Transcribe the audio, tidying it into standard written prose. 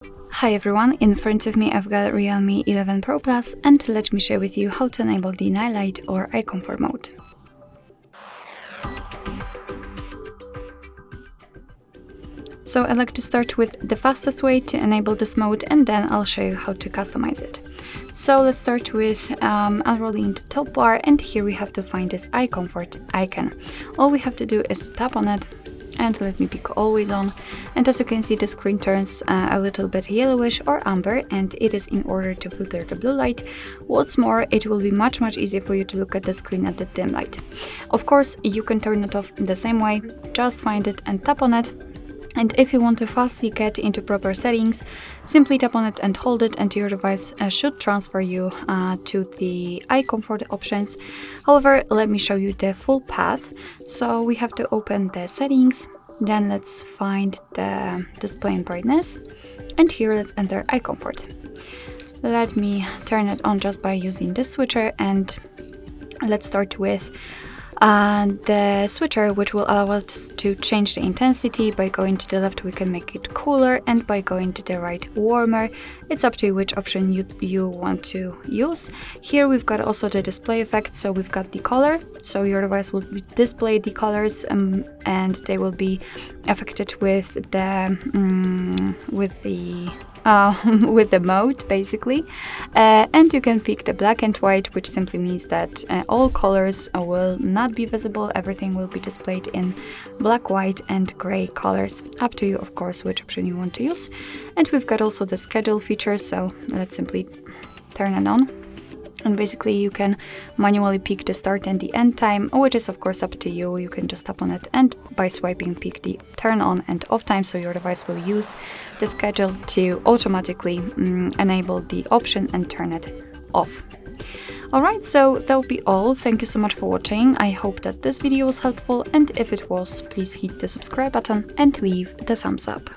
Hi everyone, in front of me I've got Realme 11 Pro Plus, and let me share with you how to enable the night light or eye comfort mode. So I'd like to start with the fastest way to enable this mode, and then I'll show you how to customize it. So let's start with unrolling the top bar, and here we have to find this eye comfort icon. All we have to do is tap on it, and let me pick always on, and as you can see the screen turns a little bit yellowish or amber, and it is in order to filter the blue light. What's more, it will be much easier for you to look at the screen at the dim light. Of course, you can turn it off in the same way, just find it and tap on it. And if you want to fastly get into proper settings, simply tap on it and hold it, and your device should transfer you to the eye comfort options. However, let me show you the full path. So we have to open the settings, then let's find the display and brightness, and here let's enter eye comfort. Let me turn it on just by using this switcher, and let's start with the switcher, which will allow us to change the intensity. By going to the left we can make it cooler, and by going to the right warmer. It's up to you which option you want to use. Here we've got also the display effect, so we've got the color, so your device will display the colors and they will be affected with the mode basically, and you can pick the black and white, which simply means that all colors will not be visible. Everything will be displayed in black, white and gray colors. Up to you, of course, which option you want to use. And we've got also the schedule feature, so let's simply turn it on. And basically you can manually pick the start and the end time, which is of course up to you. You can just tap on it and by swiping pick the turn on and off time, so your device will use the schedule to automatically enable the option and turn it off. Alright, so that'll be all. Thank you so much for watching. I hope that this video was helpful, and if it was, please hit the subscribe button and leave the thumbs up.